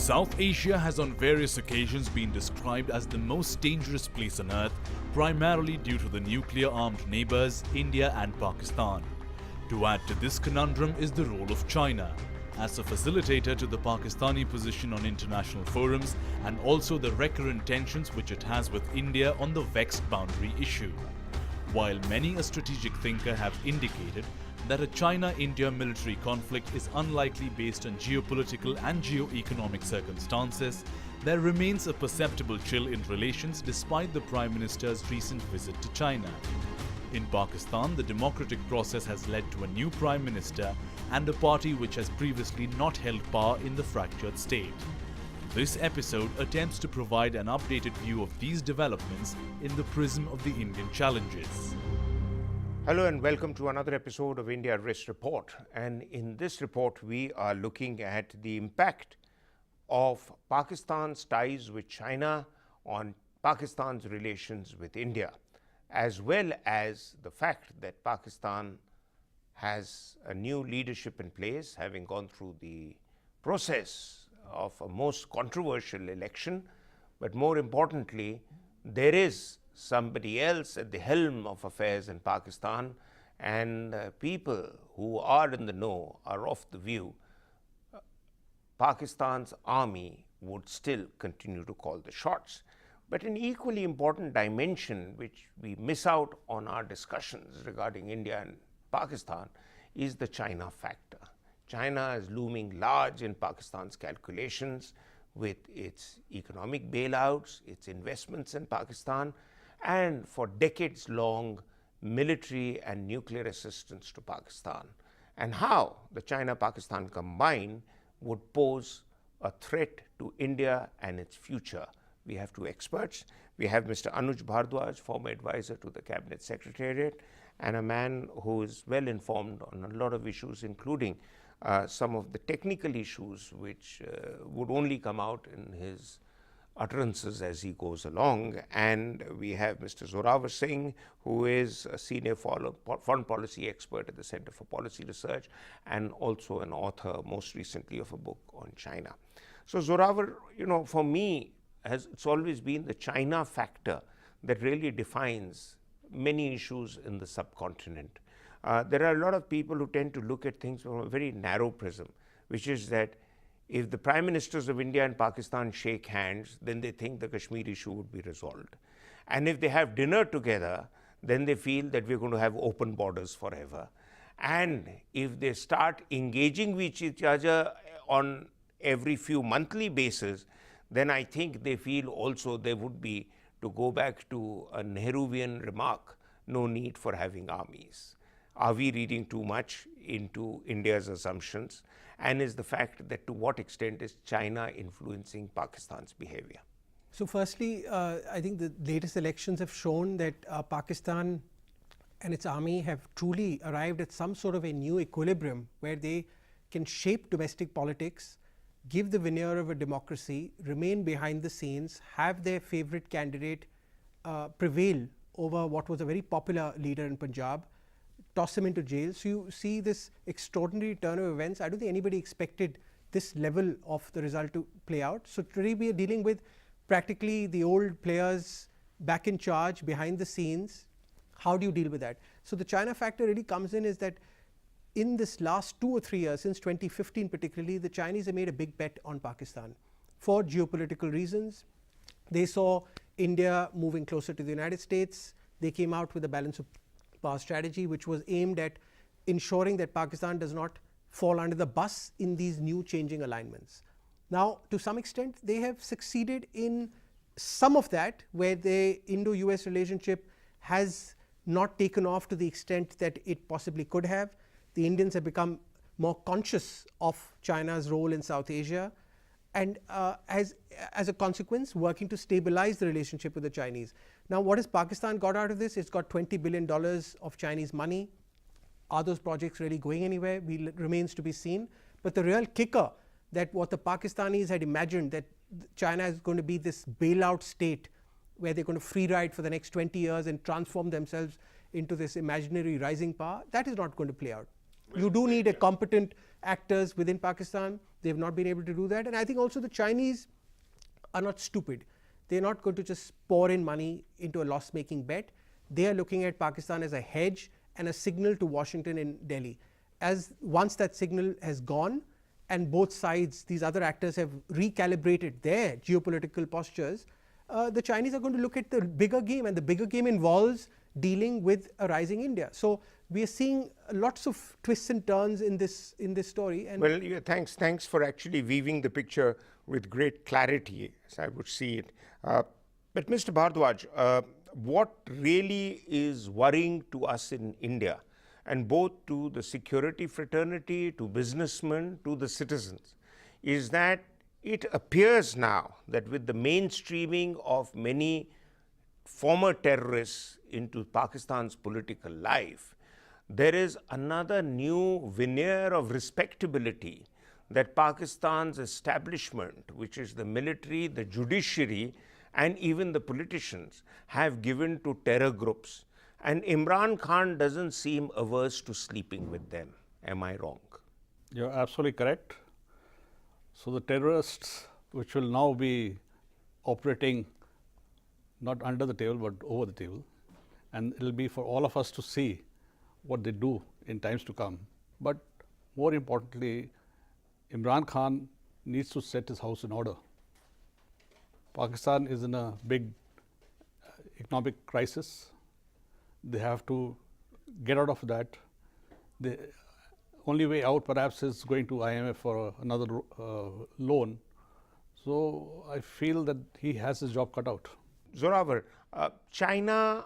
South Asia has on various occasions been described as the most dangerous place on earth, primarily due to the nuclear-armed neighbours India and Pakistan. To add to this conundrum is the role of China, as a facilitator to the Pakistani position on international forums, and also the recurrent tensions which it has with India on the vexed boundary issue. While many a strategic thinker have indicated that a China-India military conflict is unlikely based on geopolitical and geo-economic circumstances, there remains a perceptible chill in relations despite the Prime Minister's recent visit to China. In Pakistan, the democratic process has led to a new Prime Minister and a party which has previously not held power in the fractured state. This episode attempts to provide an updated view of these developments in the prism of the Indian challenges. Hello and welcome to another episode of IIRIS Report. And in this report, we are looking at the impact of Pakistan's ties with China on Pakistan's relations with India, as well as the fact that Pakistan has a new leadership in place, having gone through the process of a most controversial election. But more importantly, there is somebody else at the helm of affairs in Pakistan, and people who are in the know are of the view Pakistan's army would still continue to call the shots. But an equally important dimension which we miss out on our discussions regarding India and Pakistan is the China factor. China is looming large in Pakistan's calculations with its economic bailouts, its investments in Pakistan, and for decades-long military and nuclear assistance to Pakistan, and how the China-Pakistan combined would pose a threat to India and its future. We have two experts. We have Mr. Anuj Bhardwaj, former advisor to the Cabinet Secretariat, and a man who is well informed on a lot of issues, including some of the technical issues which would only come out in his utterances as he goes along. And we have Mr. Zorawar Singh, who is a senior foreign policy expert at the Center for Policy Research and also an author, most recently, of a book on China. So Zorawar, for me, it's always been the China factor that really defines many issues in the subcontinent. There are a lot of people who tend to look at things from a very narrow prism, which is that if the Prime Ministers of India and Pakistan shake hands, then they think the Kashmir issue would be resolved. And if they have dinner together, then they feel that we're going to have open borders forever. And if they start engaging with each other on every few monthly basis, then I think they feel also there would be, to go back to a Nehruvian remark, no need for having armies. Are we reading too much into India's assumptions? And is the fact that to what extent is China influencing Pakistan's behavior? So firstly, I think the latest elections have shown that Pakistan and its army have truly arrived at some sort of a new equilibrium where they can shape domestic politics, give the veneer of a democracy, remain behind the scenes, have their favorite candidate prevail over what was a very popular leader in Punjab, toss him into jail. So you see this extraordinary turn of events. I don't think anybody expected this level of the result to play out. So today we are dealing with practically the old players back in charge behind the scenes. How do you deal with that? So the China factor really comes in is that in this last 2 or 3 years, since 2015 particularly, the Chinese have made a big bet on Pakistan for geopolitical reasons. They saw India moving closer to the United States. They came out with a balance of power strategy, which was aimed at ensuring that Pakistan does not fall under the bus in these new changing alignments. Now, to some extent, they have succeeded in some of that, where the Indo-US relationship has not taken off to the extent that it possibly could have. The Indians have become more conscious of China's role in South Asia, and as a consequence, working to stabilize the relationship with the Chinese. Now, what has Pakistan got out of this? It's got $20 billion of Chinese money. Are those projects really going anywhere? Remains to be seen. But the real kicker, that what the Pakistanis had imagined, that China is going to be this bailout state where they're going to free ride for the next 20 years and transform themselves into this imaginary rising power, that is not going to play out. You do need a competent actors within Pakistan. They have not been able to do that. And I think also the Chinese are not stupid. They're not going to just pour in money into a loss-making bet. They are looking at Pakistan as a hedge and a signal to Washington and Delhi. As once that signal has gone and both sides, these other actors have recalibrated their geopolitical postures, the Chinese are going to look at the bigger game, and the bigger game involves dealing with a rising India. So we are seeing lots of twists and turns in this story. And well, yeah, thanks for actually weaving the picture with great clarity, as I would see it. But Mr. Bhardwaj, what really is worrying to us in India, and both to the security fraternity, to businessmen, to the citizens, is that it appears now that with the mainstreaming of many former terrorists into Pakistan's political life, there is another new veneer of respectability that Pakistan's establishment, which is the military, the judiciary, and even the politicians, have given to terror groups. And Imran Khan doesn't seem averse to sleeping with them. Am I wrong? You're absolutely correct. So the terrorists, which will now be operating not under the table but over the table, and it will be for all of us to see what they do in times to come. But more importantly, Imran Khan needs to set his house in order. Pakistan is in a big economic crisis. They have to get out of that. The only way out perhaps is going to IMF for another loan. So I feel that he has his job cut out. Zorawar, China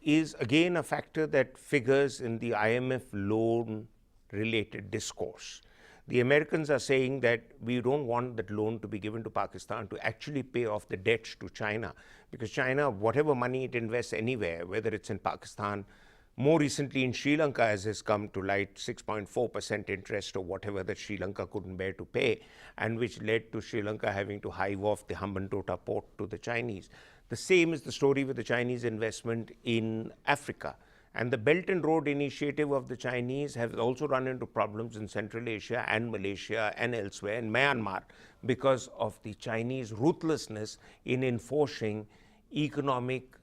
is again a factor that figures in the IMF loan related discourse. The Americans are saying that we don't want that loan to be given to Pakistan to actually pay off the debt to China, because China, whatever money it invests anywhere, whether it's in Pakistan, more recently in Sri Lanka, as has come to light, 6.4% interest or whatever that Sri Lanka couldn't bear to pay, and which led to Sri Lanka having to hive off the Hambantota port to the Chinese. The same is the story with the Chinese investment in Africa. And the Belt and Road Initiative of the Chinese has also run into problems in Central Asia and Malaysia and elsewhere, in Myanmar, because of the Chinese ruthlessness in enforcing economic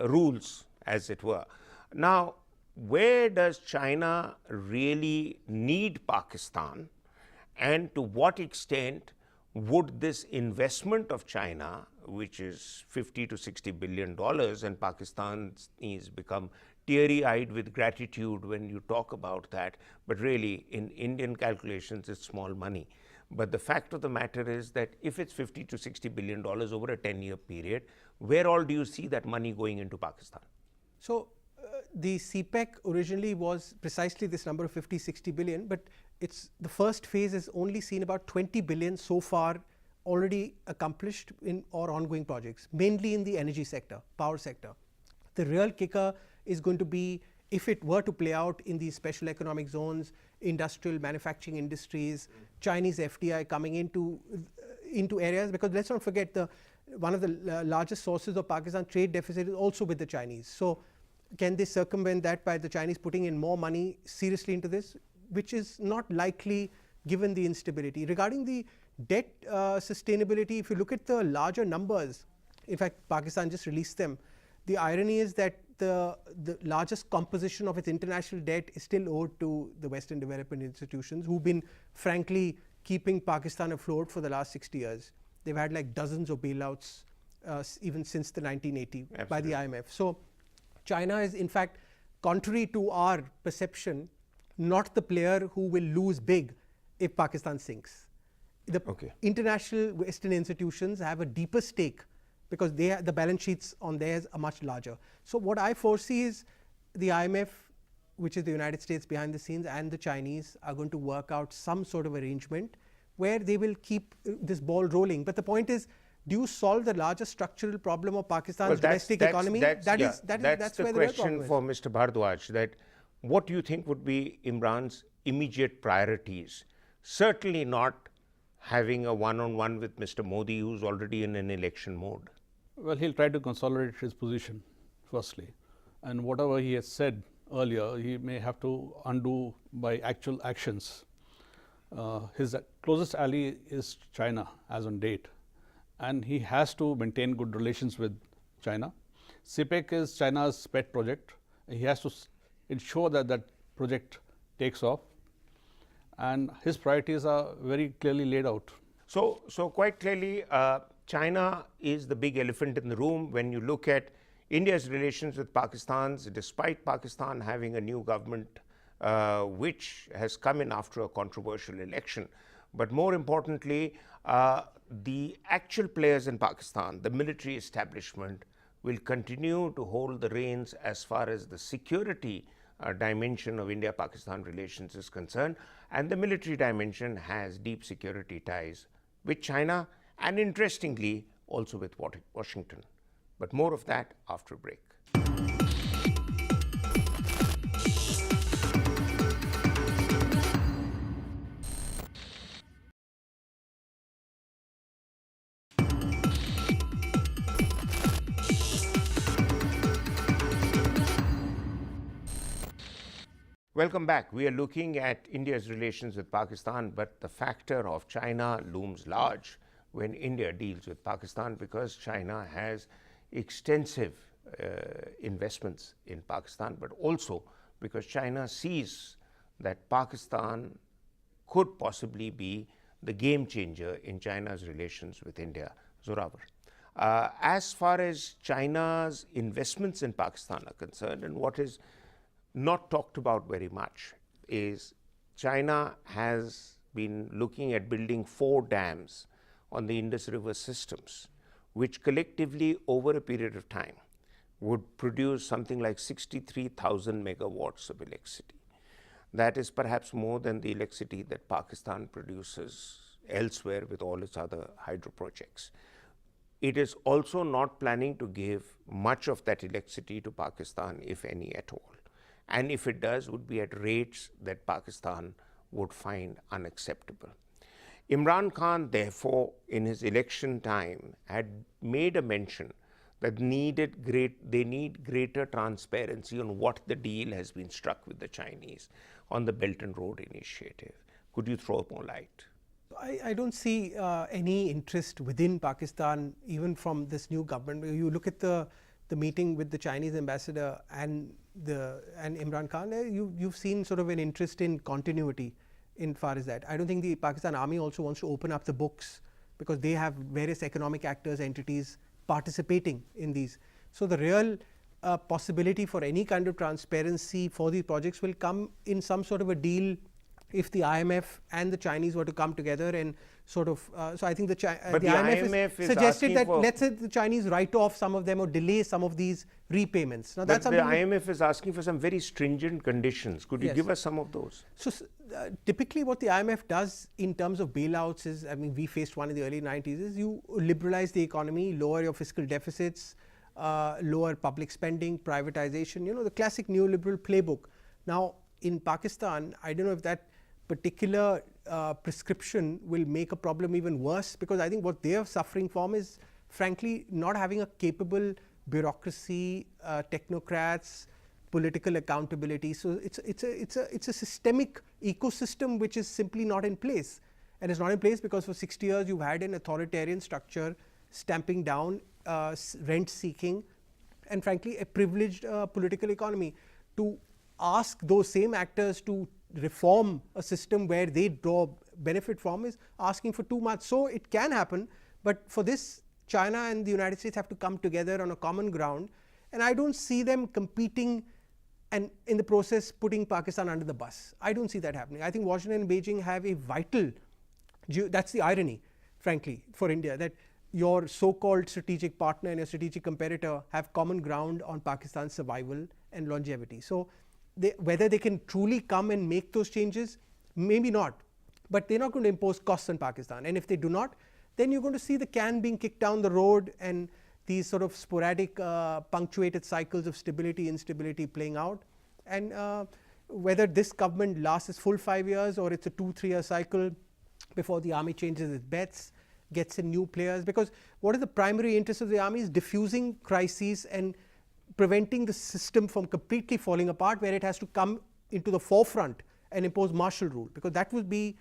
rules, as it were. Now, where does China really need Pakistan, and to what extent would this investment of China, which is $50 to $60 billion, and Pakistan's needs become teary-eyed with gratitude when you talk about that, but really in Indian calculations it's small money. But the fact of the matter is that if it's $50 to $60 billion over a 10-year period, where all do you see that money going into Pakistan? So the CPEC originally was precisely this number of 50, 60 billion, but it's the first phase has only seen about 20 billion so far already accomplished in or ongoing projects, mainly in the energy sector, power sector. The real kicker is going to be, if it were to play out in these special economic zones, industrial manufacturing industries, Chinese FDI coming into areas, because let's not forget one of the largest sources of Pakistan trade deficit is also with the Chinese. So can they circumvent that by the Chinese putting in more money seriously into this, which is not likely given the instability. Regarding the debt sustainability, if you look at the larger numbers, in fact Pakistan just released them, the irony is that the largest composition of its international debt is still owed to the Western development institutions, who've been frankly keeping Pakistan afloat for the last 60 years. They've had like dozens of bailouts even since the 1980 by the IMF. So China is in fact, contrary to our perception, not the player who will lose big if Pakistan sinks. The international Western institutions have a deeper stake because the balance sheets on theirs are much larger. So what I foresee is the IMF, which is the United States behind the scenes, and the Chinese are going to work out some sort of arrangement where they will keep this ball rolling. But the point is, do you solve the larger structural problem of Pakistan's domestic economy? That's the question for Mr. Bhardwaj, that what do you think would be Imran's immediate priorities? Certainly not having a one-on-one with Mr. Modi, who's already in an election mode. Well, he'll try to consolidate his position firstly, and whatever he has said earlier, he may have to undo by actual actions. His closest ally is China as on date, and he has to maintain good relations with China. CPEC is China's pet project. He has to ensure that that project takes off, and his priorities are very clearly laid out. So quite clearly, China is the big elephant in the room when you look at India's relations with Pakistan. Despite Pakistan having a new government which has come in after a controversial election, but more importantly, the actual players in Pakistan, the military establishment, will continue to hold the reins as far as the security dimension of India-Pakistan relations is concerned, and the military dimension has deep security ties with China and, interestingly, also with Washington. But more of that after a break. Welcome back. We are looking at India's relations with Pakistan, but the factor of China looms large when India deals with Pakistan, because China has extensive investments in Pakistan, but also because China sees that Pakistan could possibly be the game changer in China's relations with India. Zorawar. As far as China's investments in Pakistan are concerned, and what is not talked about very much, is China has been looking at building 4 dams on the Indus River systems, which collectively over a period of time would produce something like 63,000 megawatts of electricity. That is perhaps more than the electricity that Pakistan produces elsewhere with all its other hydro projects. It is also not planning to give much of that electricity to Pakistan, if any at all. And if it does, would be at rates that Pakistan would find unacceptable. Imran Khan, therefore, in his election time, had made a mention that they need greater transparency on what the deal has been struck with the Chinese on the Belt and Road Initiative. Could you throw more light? I don't see any interest within Pakistan, even from this new government. You look at the meeting with the Chinese ambassador and Imran Khan, you've seen sort of an interest in continuity in far as that. I don't think the Pakistan army also wants to open up the books, because they have various economic actors, entities participating in these. So the real possibility for any kind of transparency for these projects will come in some sort of a deal if the IMF and the Chinese were to come together and sort of, so I think the IMF is suggested that let's say the Chinese write off some of them or delay some of these repayments. Now, that's the IMF is asking for some very stringent conditions. Could you give us some of those? So typically what the IMF does in terms of bailouts is, I mean, we faced one in the early 90s, is you liberalize the economy, lower your fiscal deficits, lower public spending, privatization, the classic neoliberal playbook. Now, in Pakistan, I don't know if that particular prescription will make a problem even worse, because I think what they are suffering from is, frankly, not having a capable bureaucracy, technocrats, political accountability. So it's a systemic ecosystem which is simply not in place, and it's not in place because for 60 years you've had an authoritarian structure stamping down rent seeking, and frankly a privileged political economy. To ask those same actors to reform a system where they draw benefit from is asking for too much. So it can happen, but for this, China and the United States have to come together on a common ground, and I don't see them competing and in the process putting Pakistan under the bus. I don't see that happening. I think Washington and Beijing have a vital, that's the irony, frankly, for India, that your so-called strategic partner and your strategic competitor have common ground on Pakistan's survival and longevity. So whether they can truly come and make those changes, maybe not, but they're not going to impose costs on Pakistan. And if they do not, then you're going to see the can being kicked down the road and these sort of sporadic punctuated cycles of stability, instability playing out. And whether this government lasts its full 5 years or it's a 2-3 year cycle before the army changes its bets, gets in new players, because what is the primary interest of the army is diffusing crises and preventing the system from completely falling apart, where it has to come into the forefront and impose martial rule, because that would be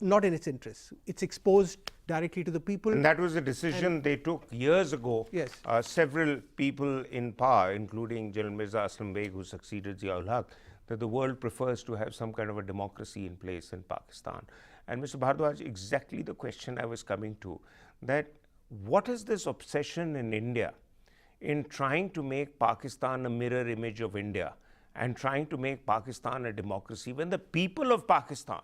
not in its interest. It's exposed directly to the people. And that was a decision they took years ago. Yes. Several people in power, including General Mirza Aslam Beg, who succeeded Zia-ul-Haq, that the world prefers to have some kind of a democracy in place in Pakistan. And Mr. Bhardwaj, exactly the question I was coming to, that what is this obsession in India in trying to make Pakistan a mirror image of India and trying to make Pakistan a democracy, when the people of Pakistan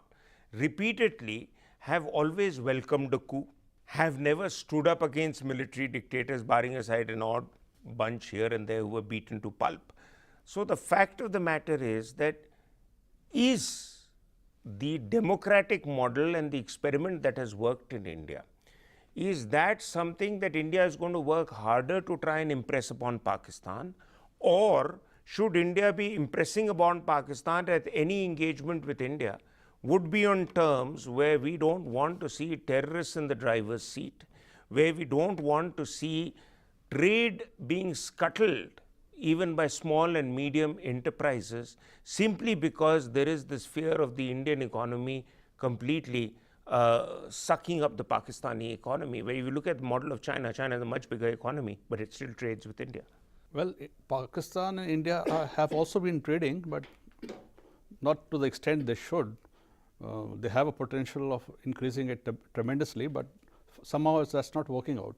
repeatedly have always welcomed a coup, have never stood up against military dictators, barring aside an odd bunch here and there who were beaten to pulp. So the fact of the matter is that is the democratic model and the experiment that has worked in India, is that something that India is going to work harder to try and impress upon Pakistan, or should India be impressing upon Pakistan that any engagement with India would be on terms where we don't want to see terrorists in the driver's seat, where we don't want to see trade being scuttled even by small and medium enterprises, simply because there is this fear of the Indian economy completely sucking up the Pakistani economy. Where if you look at the model of China, China is a much bigger economy, but it still trades with India. Well, Pakistan and India have also been trading, but not to the extent they should. They have a potential of increasing it tremendously, but somehow that's not working out.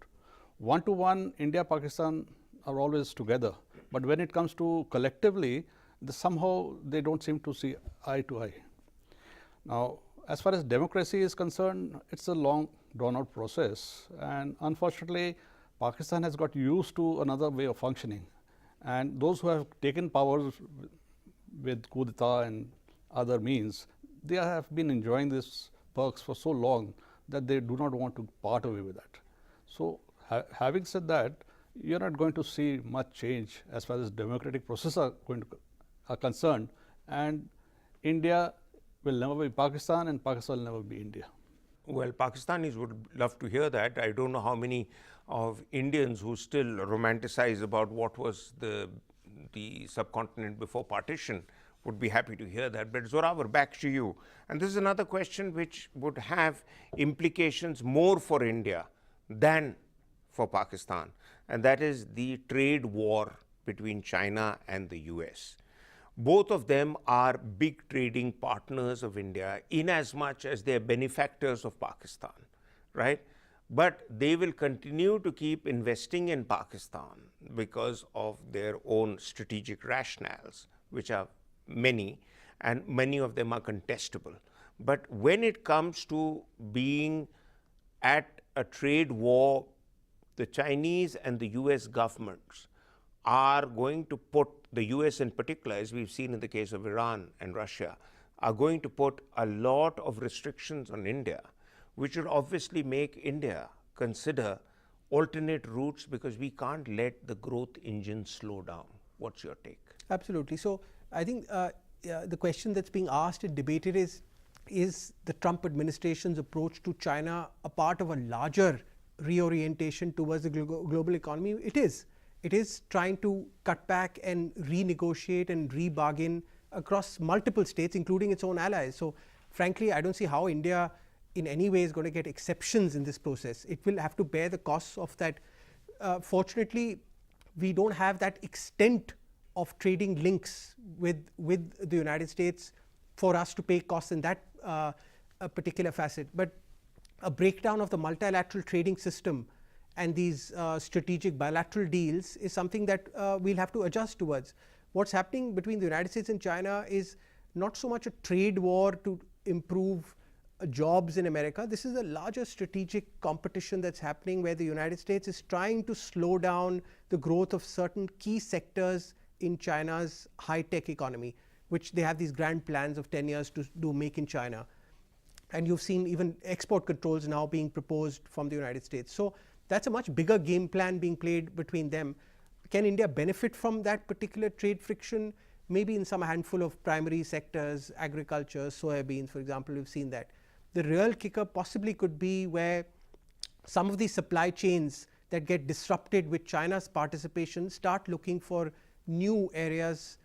One-to-one, India, Pakistan are always together, but when it comes to collectively, somehow they don't seem to see eye to eye. Now, as far as democracy is concerned, it's a long drawn-out process, and unfortunately, Pakistan has got used to another way of functioning, and those who have taken power with coup d'etat and other means, they have been enjoying these perks for so long that they do not want to part away with that. So, having said that, you're not going to see much change as far as democratic processes are concerned, and India will never be Pakistan and Pakistan will never be India. Well, Pakistanis would love to hear that. I don't know how many of Indians who still romanticize about what was the subcontinent before partition would be happy to hear that. But Zorawar, back to you. And this is another question which would have implications more for India than for Pakistan, and that is the trade war between China and the US. Both of them are big trading partners of India in as much as they are benefactors of Pakistan, right? But they will continue to keep investing in Pakistan because of their own strategic rationales, which are many, and many of them are contestable. But when it comes to being at a trade war, the Chinese and the US governments are going to put, the US in particular, as we've seen in the case of Iran and Russia, are going to put a lot of restrictions on India, which will obviously make India consider alternate routes, because we can't let the growth engine slow down. What's your take? Absolutely. So, I think the question that's being asked and debated is the Trump administration's approach to China a part of a larger reorientation towards the global economy? It is. It is trying to cut back and renegotiate and rebargain across multiple states, including its own allies. So, frankly, I don't see how India in any way is going to get exceptions in this process. It will have to bear the costs of that. Fortunately, we don't have that extent of trading links with the United States for us to pay costs in that particular facet. But a breakdown of the multilateral trading system and these strategic bilateral deals is something that we'll have to adjust towards. What's happening between the United States and China is not so much a trade war to improve jobs in America. This is a larger strategic competition that's happening, where the United States is trying to slow down the growth of certain key sectors in China's high-tech economy, which they have these grand plans of 10 years to do Make in China. And you've seen even export controls now being proposed from the United States. So that's a much bigger game plan being played between them. Can India benefit from that particular trade friction? Maybe in some handful of primary sectors, agriculture, soybeans, for example, we've seen that. The real kicker possibly could be where some of these supply chains that get disrupted with China's participation start looking for new areas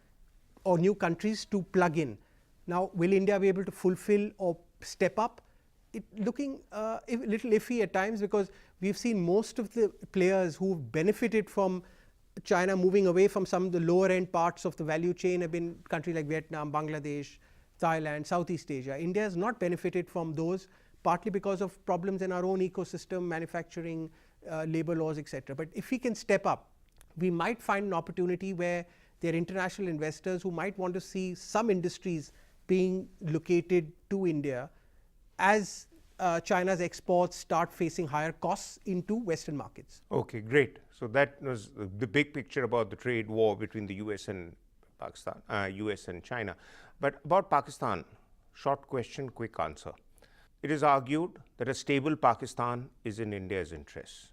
or new countries to plug in. Now, will India be able to fulfill or step up? It looking a little iffy at times, because we've seen most of the players who've benefited from China moving away from some of the lower end parts of the value chain have been countries like Vietnam, Bangladesh, Thailand, Southeast Asia. India has not benefited from those, partly because of problems in our own ecosystem, manufacturing, labor laws, etc. But if we can step up, we might find an opportunity where there are international investors who might want to see some industries being located to India as China's exports start facing higher costs into Western markets. Okay, great. So that was the big picture about the trade war between the US and Pakistan, US and China. But about Pakistan, short question, quick answer. It is argued that a stable Pakistan is in India's interests.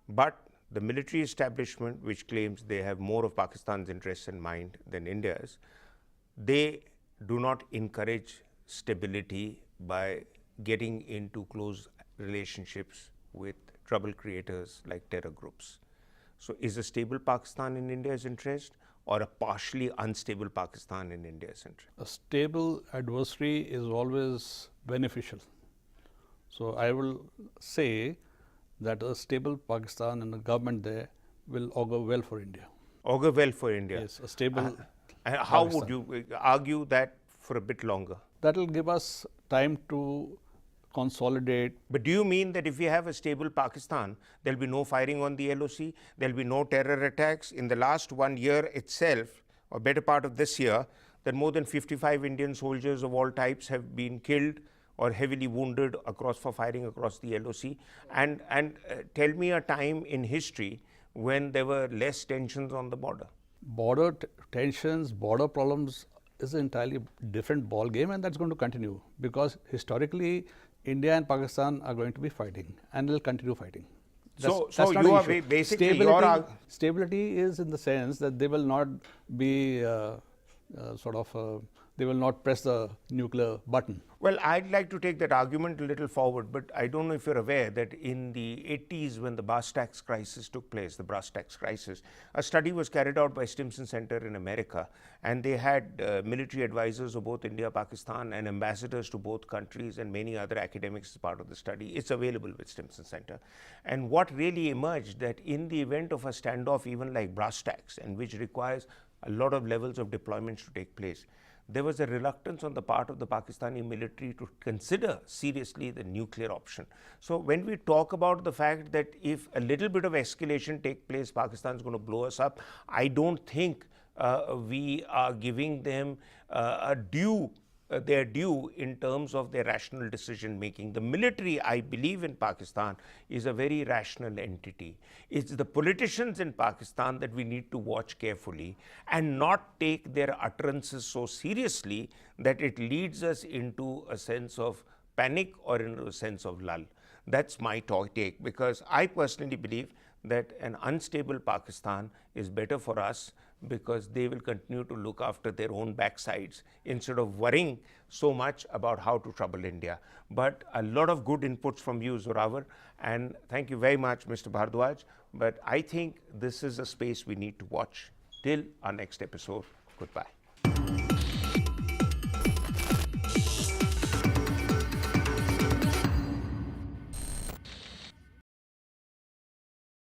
But the military establishment, which claims they have more of Pakistan's interests in mind than India's, they do not encourage stability by getting into close relationships with trouble creators like terror groups. So is a stable Pakistan in India's interest, or a partially unstable Pakistan in India's interest? A stable adversary is always beneficial. So I will say that a stable Pakistan and the government there will augur well for India. Augur well for India. Yes, a stable how would you argue that for a bit longer? That will give us time to consolidate. But do you mean that if we have a stable Pakistan, there will be no firing on the LOC, there will be no terror attacks? In the last 1 year itself, or better part of this year, that more than 55 Indian soldiers of all types have been killed or heavily wounded for firing across the LOC. And tell me a time in history when there were less tensions on the border. Border tensions, border problems is an entirely different ball game, and that's going to continue, because historically India and Pakistan are going to be fighting and will continue fighting. So you are basically stability is in the sense that they will not be they will not press the nuclear button. Well, I'd like to take that argument a little forward, but I don't know if you're aware that in the 80s, when the brass tax crisis took place, a study was carried out by Stimson Center in America, and they had military advisors of both India, Pakistan, and ambassadors to both countries, and many other academics as part of the study. It's available with Stimson Center. And what really emerged, that in the event of a standoff, even like brass tacks, and which requires a lot of levels of deployments to take place, there was a reluctance on the part of the Pakistani military to consider seriously the nuclear option. So when we talk about the fact that if a little bit of escalation take place, Pakistan is going to blow us up, I don't think we are giving them their due in terms of their rational decision making. The military, I believe, in Pakistan is a very rational entity. It's the politicians in Pakistan that we need to watch carefully and not take their utterances so seriously that it leads us into a sense of panic or into a sense of lull. That's my take, because I personally believe that an unstable Pakistan is better for us, because they will continue to look after their own backsides instead of worrying so much about how to trouble India. But a lot of good inputs from you, Zorawar, and thank you very much, Mr. Bhardwaj. But I think this is a space we need to watch. Till our next episode, goodbye.